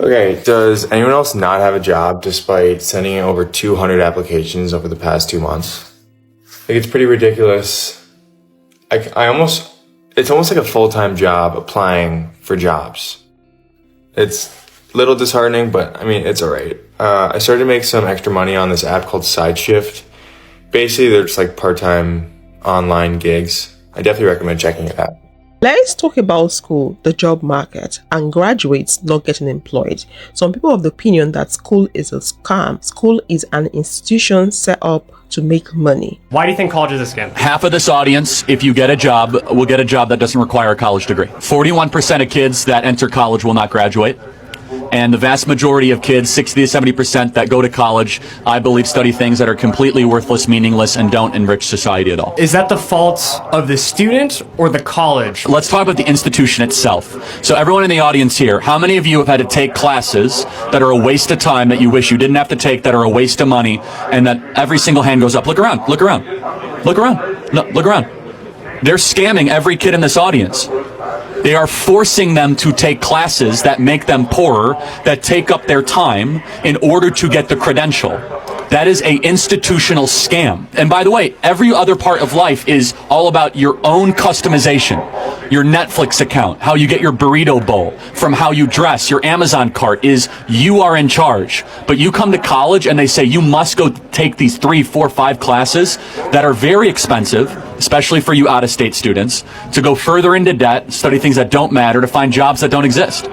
Okay, does anyone else not have a job despite sending in over 200 applications over the past 2 months? Like, it's pretty ridiculous. It's almost like a full-time job applying for jobs. It's a little disheartening, but I mean, it's all right. I started to make some extra money on this app called SideShift. Basically, they're just like part-time online gigs. I definitely recommend checking it out. Let's talk about school, the job market, and graduates not getting employed. Some people have the opinion that school is a scam. School is an institution set up to make money. Why do you think college is a scam? Half of this audience, if you get a job, will get a job that doesn't require a college degree. 41% of kids that enter college will not graduate. And the vast majority of kids, 60 to 70% that go to college, I believe study things that are completely worthless, meaningless, and don't enrich society at all. Is that the fault of the student or the college? Let's talk about the institution itself. So everyone in the audience here, how many of you have had to take classes that are a waste of time that you wish you didn't have to take, that are a waste of money, and that every single hand goes up? Look around, look around, look around, no, look around. They're scamming every kid in this audience. They are forcing them to take classes that make them poorer, that take up their time in order to get the credential. That is a institutional scam. And by the way, every other part of life is all about your own customization. Your Netflix account, how you get your burrito bowl, from how you dress, your Amazon cart is you are in charge. But you come to college and they say you must go take these 3, 4, 5 classes that are very expensive, especially for you out-of-state students, to go further into debt, study things that don't matter, to find jobs that don't exist.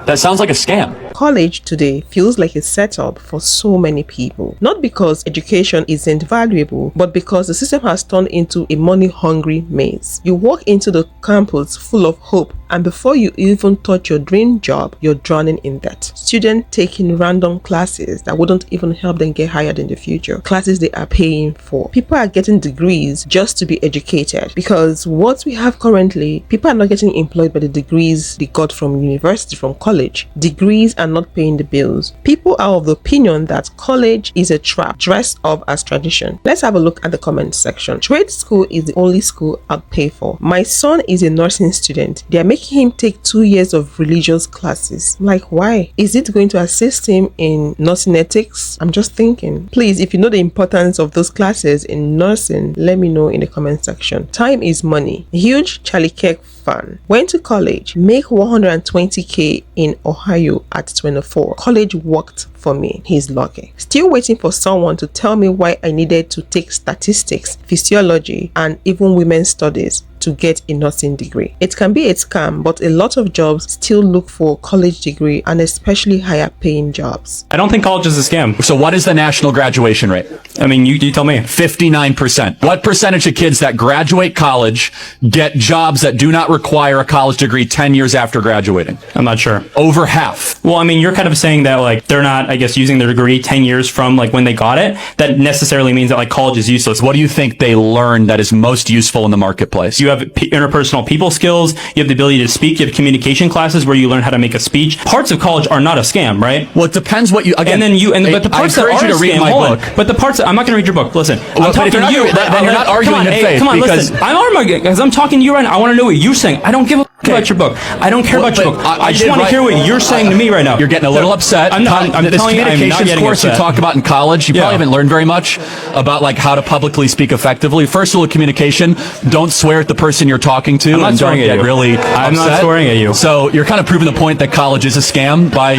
That sounds like a scam. College today feels like a setup for so many people. Not because education isn't valuable, but because the system has turned into a money-hungry maze. You walk into the campus full of hope, and before you even touch your dream job, you're drowning in debt. Students taking random classes that wouldn't even help them get hired in the future. Classes they are paying for. People are getting degrees just to be educated, because what we have currently, people are not getting employed by the degrees they got from university, from college. Degrees are not paying the bills. People are of the opinion that college is a trap dressed up as tradition. Let's have a look at the comment section. Trade school is the only school I'd pay for. My son is a nursing student. They are making him take 2 years of religious classes. Like, why? Is it going to assist him in nursing ethics? I'm just thinking. Please, if you know the importance of those classes in nursing, let me know in the comment section. Time is money. Huge Charlie Kirk fan. Went to college, make 120k in Ohio at 24. College worked for me. He's lucky. Still waiting for someone to tell me why I needed to take statistics, physiology, and even women's studies to get a nursing degree. It can be a scam, but a lot of jobs still look for college degree, and especially higher paying jobs. I don't think college is a scam. So what is the national graduation rate? I mean, you tell me. 59%. What percentage of kids that graduate college get jobs that do not require a college degree 10 years after graduating? I'm not sure. Over half. Well, I mean, you're kind of saying that, like, they're not, I guess, using their degree 10 years from, like, when they got it. That necessarily means that, like, college is useless. What do you think they learn that is most useful in the marketplace? You have interpersonal people skills. You have the ability to speak. You have communication classes where you learn how to make a speech. Parts of college are not a scam, right? Well, it depends what you, again, but the parts that are you to read my book. But the parts that, I'm not going to read your book. Listen, I'm talking to you. Then you're not arguing in faith. Come on, because listen. I'm arguing because I'm talking to you right now. I want to know what you're saying. I don't give a about your book. I don't care about your book. I just want to hear what you're saying to me right now. You're getting a little upset. I'm this telling you, I'm not communications getting course upset. you talk about in college, you probably haven't learned very much about like how to publicly speak effectively. First rule of communication: don't swear at the person you're talking to, and don't get really upset. I'm not swearing at you. So you're kind of proving the point that college is a scam by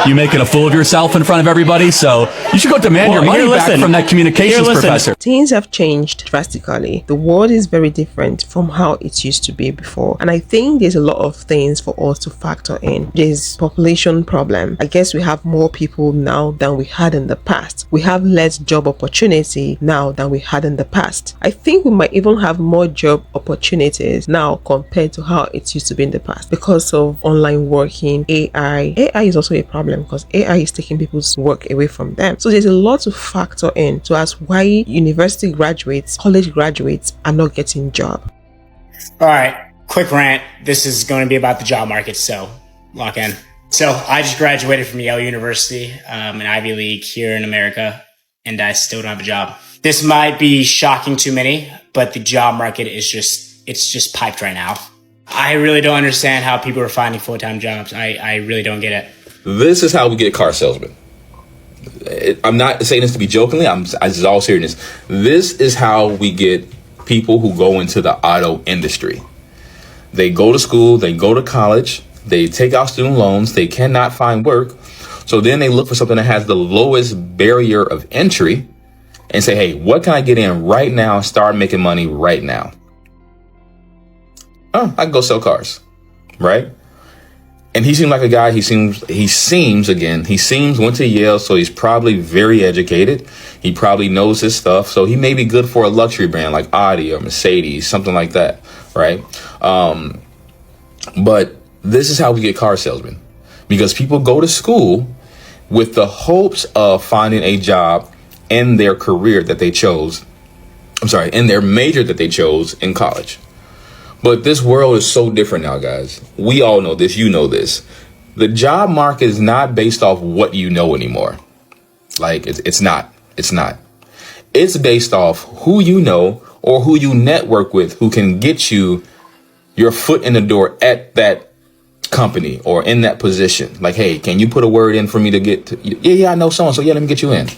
you making a fool of yourself in front of everybody. So you should go demand your money back from that communications professor. Things have changed drastically. The world is very different from how it used to be before, and I think there's a lot of things for us to factor in. There's population problem. I guess we have more people now than we had in the past. We have less job opportunity now than we had in the past. I think we might even have more job opportunities now compared to how it used to be in the past because of online working, AI. AI is also a problem because AI is taking people's work away from them. So there's a lot to factor in to ask why university graduates, college graduates are not getting job. All right. Quick rant. This is going to be about the job market, so lock in. So I just graduated from Yale University, an Ivy League here in America, and I still don't have a job. This might be shocking to many, but the job market is just piped right now. I really don't understand how people are finding full-time jobs. I really don't get it. This is how we get car salesmen. I'm not saying this to be jokingly. I just all seriousness. This is how we get people who go into the auto industry. They go to school, they go to college, they take out student loans, they cannot find work. So then they look for something that has the lowest barrier of entry and say, hey, what can I get in right now and start making money right now? Oh, I can go sell cars, right? And he seemed like a guy, he seems, went to Yale, so he's probably very educated. He probably knows his stuff. So he may be good for a luxury brand like Audi or Mercedes, something like that, right? But this is how we get car salesmen, because people go to school with the hopes of finding a job in their career that they chose. In their major that they chose in college. But this world is so different now, guys. We all know this. You know this. The job market is not based off what you know anymore. Like, it's not. It's not. It's based off who you know or who you network with, who can get you your foot in the door at that company or in that position. Like, hey, can you put a word in for me to get to? Yeah, I know someone. So yeah, let me get you in.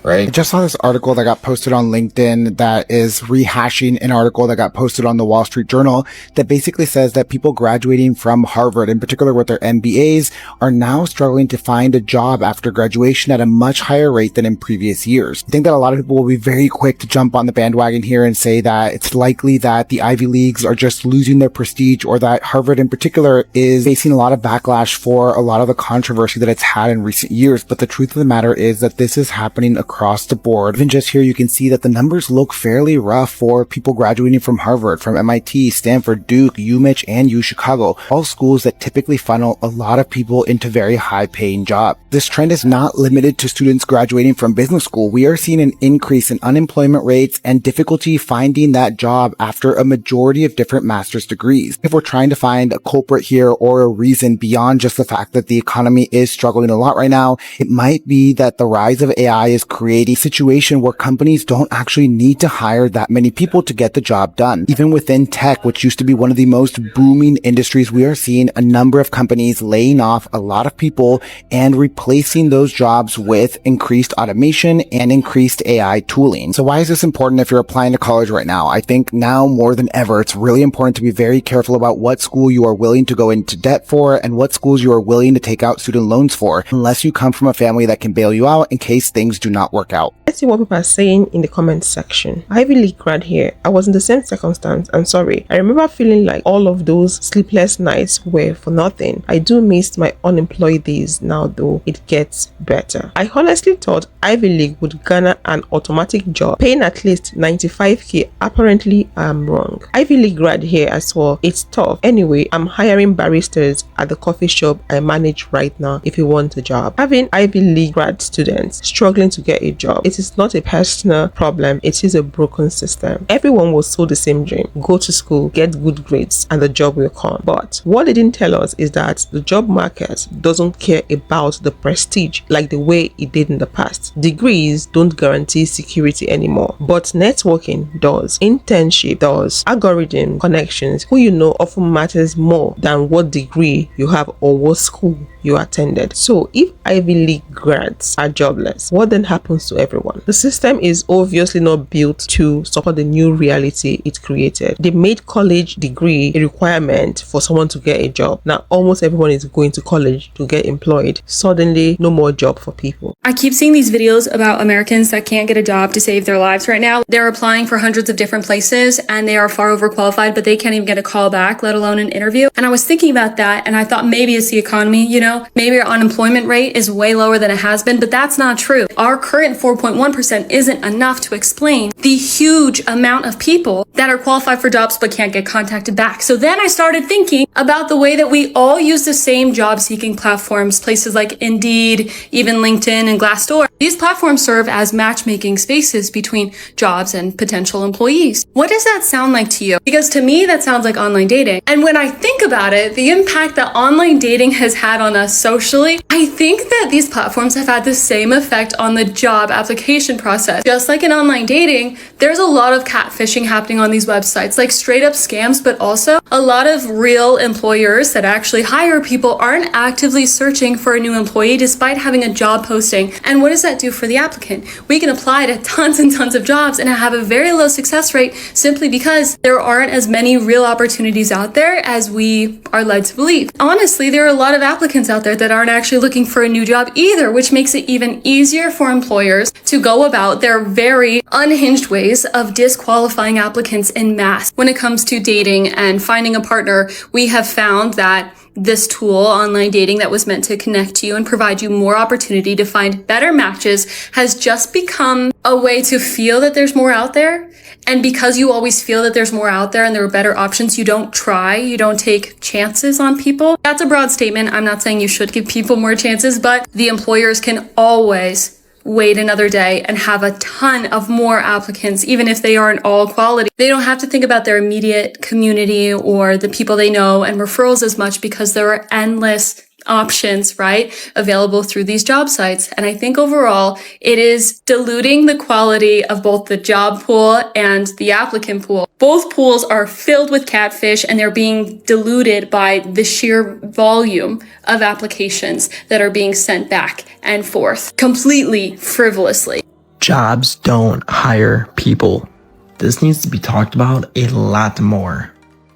Right. I just saw this article that got posted on LinkedIn that is rehashing an article that got posted on the Wall Street Journal that basically says that people graduating from Harvard, in particular with their MBAs, are now struggling to find a job after graduation at a much higher rate than in previous years. I think that a lot of people will be very quick to jump on the bandwagon here and say that it's likely that the Ivy Leagues are just losing their prestige, or that Harvard in particular is facing a lot of backlash for a lot of the controversy that it's had in recent years. But the truth of the matter is that this is happening across the board. Even just here, you can see that the numbers look fairly rough for people graduating from Harvard, from MIT, Stanford, Duke, UMich, and U Chicago, all schools that typically funnel a lot of people into very high-paying jobs. This trend is not limited to students graduating from business school. We are seeing an increase in unemployment rates and difficulty finding that job after a majority of different master's degrees. If we're trying to find a culprit here or a reason beyond just the fact that the economy is struggling a lot right now, it might be that the rise of AI is creating a situation where companies don't actually need to hire that many people to get the job done. Even within tech, which used to be one of the most booming industries, we are seeing a number of companies laying off a lot of people and replacing those jobs with increased automation and increased AI tooling. So why is this important if you're applying to college right now? I think now more than ever, it's really important to be very careful about what school you are willing to go into debt for and what schools you are willing to take out student loans for, unless you come from a family that can bail you out in case things do not work out. Let's see what people are saying in the comment section. Ivy League grad here. I was in the same circumstance. I'm sorry. I remember feeling like all of those sleepless nights were for nothing. I do miss my unemployed days now, though it gets better. I honestly thought Ivy League would garner an automatic job paying at least 95k. Apparently, I'm wrong. Ivy League grad here as well. It's tough. Anyway, I'm hiring baristas at the coffee shop I manage right now if you want a job. Having Ivy League grad students struggling to get a job, it is not a personal problem, it is a broken system. Everyone was sold the same dream: go to school, get good grades, and the job will come. But what they didn't tell us is that the job market doesn't care about the prestige like the way it did in the past. Degrees don't guarantee security anymore, but networking does, internship does, algorithm connections, who you know often matters more than what degree you have or what school you attended. So if Ivy League grads are jobless, what then happens to everyone? The system is obviously not built to support the new reality it created. They made college degree a requirement for someone to get a job. Now almost everyone is going to college to get employed. Suddenly, no more job for people. I keep seeing these videos about Americans that can't get a job to save their lives right now. They're applying for hundreds of different places and they are far overqualified, but they can't even get a call back, let alone an interview. And I was thinking about that and I thought maybe it's the economy, maybe our unemployment rate is way lower than it has been, but that's not true. Our current 4.1% isn't enough to explain the huge amount of people that are qualified for jobs but can't get contacted back. So then I started thinking about the way that we all use the same job seeking platforms, places like Indeed, even LinkedIn and Glassdoor. These platforms serve as matchmaking spaces between jobs and potential employees. What does that sound like to you? Because to me, that sounds like online dating. And when I think about it, the impact that online dating has had on us socially. I think that these platforms have had the same effect on the job application process. Just like in online dating, there's a lot of catfishing happening on these websites, like straight up scams, but also a lot of real employers that actually hire people aren't actively searching for a new employee despite having a job posting. And what does that do for the applicant? We can apply to tons and tons of jobs and have a very low success rate simply because there aren't as many real opportunities out there as we are led to believe. Honestly, there are a lot of applicants out there that aren't actually looking for a new job either, which makes it even easier for employers to go about their very unhinged ways of disqualifying applicants en masse. When it comes to dating and finding a partner, we have found that this tool, online dating, that was meant to connect you and provide you more opportunity to find better matches, has just become a way to feel that there's more out there. And because you always feel that there's more out there and there are better options, you don't try, you don't take chances on people. That's a broad statement. I'm not saying you should give people more chances, but the employers can always wait another day and have a ton of more applicants, even if they aren't all quality. They don't have to think about their immediate community or the people they know and referrals as much because there are endless options, right, available through these job sites. And I think overall, it is diluting the quality of both the job pool and the applicant pool. Both pools are filled with catfish and they're being diluted by the sheer volume of applications that are being sent back and forth completely frivolously. Jobs don't hire people. This needs to be talked about a lot more.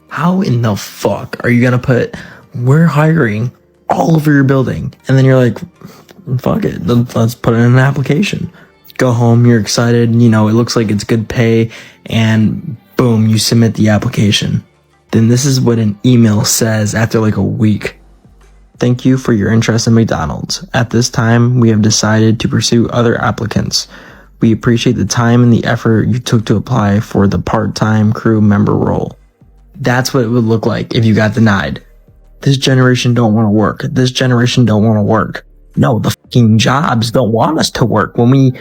How in the fuck are you gonna put, we're hiring all over your building, and then you're like, fuck it, let's put in an application. Go home, you're excited, you know, it looks like it's good pay, and boom, you submit the application. Then this is what an email says after like a week. Thank you for your interest in McDonald's. At this time, we have decided to pursue other applicants. We appreciate the time and the effort you took to apply for the part-time crew member role. That's what it would look like if you got denied. This generation don't want to work. This generation don't want to work. No, the fucking jobs don't want us to work when we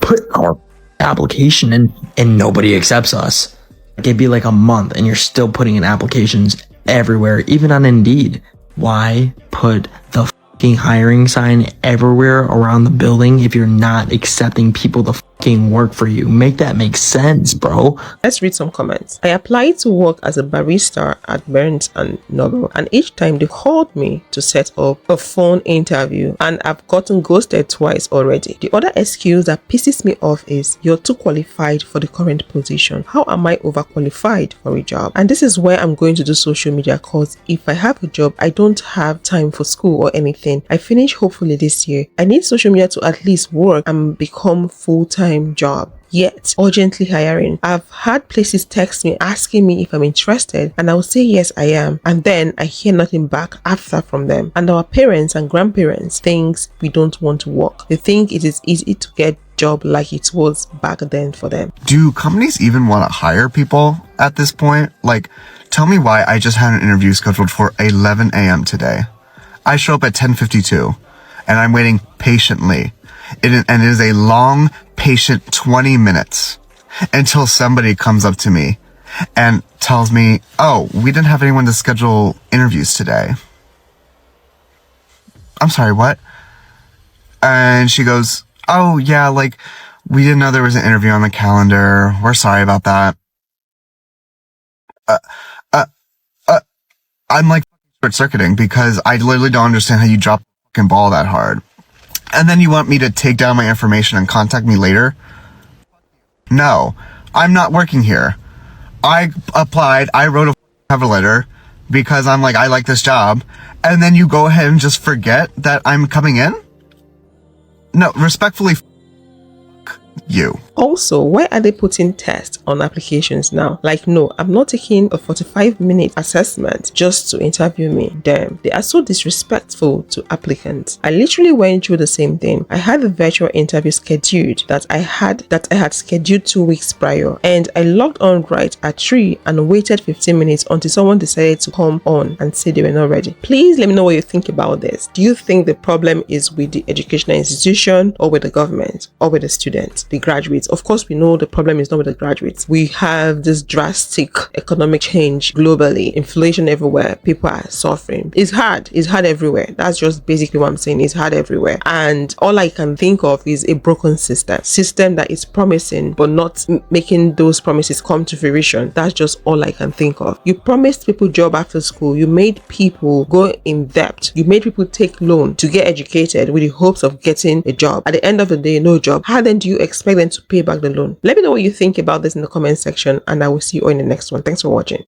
put our application in and nobody accepts us. It'd be like a month and you're still putting in applications everywhere, even on Indeed. Why put the fucking hiring sign everywhere around the building if you're not accepting people to fucking work for you? Make that make sense, bro. Let's read some comments. I applied to work as a barista at Burns and Noble, and each time they called me to set up a phone interview, and I've gotten ghosted twice already. The other excuse that pisses me off is, you're too qualified for the current position. How am I overqualified for a job? And this is where I'm going to do social media, because if I have a job, I don't have time for school or anything. I finish hopefully this year. I need social media to at least work and become full-time job. Yet urgently hiring. I've had places text me asking me if I'm interested, and I'll say yes I am, and then I hear nothing back after from them. And our parents and grandparents think we don't want to work. They think it is easy to get job like it was back then for them. Do companies even want to hire people at this point? Like, tell me why I just had an interview scheduled for 11 a.m. today. I show up at 10:52 and I'm waiting patiently. It is a long, patient 20 minutes until somebody comes up to me and tells me, oh, we didn't have anyone to schedule interviews today. I'm sorry, what? And she goes, oh yeah, like, we didn't know there was an interview on the calendar. We're sorry about that. I'm like short-circuiting because I literally don't understand how you drop the fucking ball that hard. And then you want me to take down my information and contact me later? No, I'm not working here. I applied, I wrote a cover letter because I'm like, I like this job. And then you go ahead and just forget that I'm coming in? No, respectfully, you. Also, why are they putting tests on applications now? Like, no, I'm not taking a 45-minute assessment just to interview me. Damn, they are so disrespectful to applicants. I literally went through the same thing. I had a virtual interview scheduled that I had scheduled 2 weeks prior, and I logged on right at 3 and waited 15 minutes until someone decided to come on and say they were not ready. Please let me know what you think about this. Do you think the problem is with the educational institution, or with the government, or with the students, the graduates, graduates. Of course, we know the problem is not with the graduates. We have this drastic economic change globally, inflation everywhere, people are suffering. It's hard everywhere. That's just basically what I'm saying. It's hard everywhere. And all I can think of is a broken system that is promising but not making those promises come to fruition. That's just all I can think of. You promised people job after school. You made people go in debt. You made people take loan to get educated with the hopes of getting a job. At the end of the day, no job. How then do you expect them to pay back the loan? Let me know what you think about this in the comment section, and I will see you all in the next one. Thanks for watching.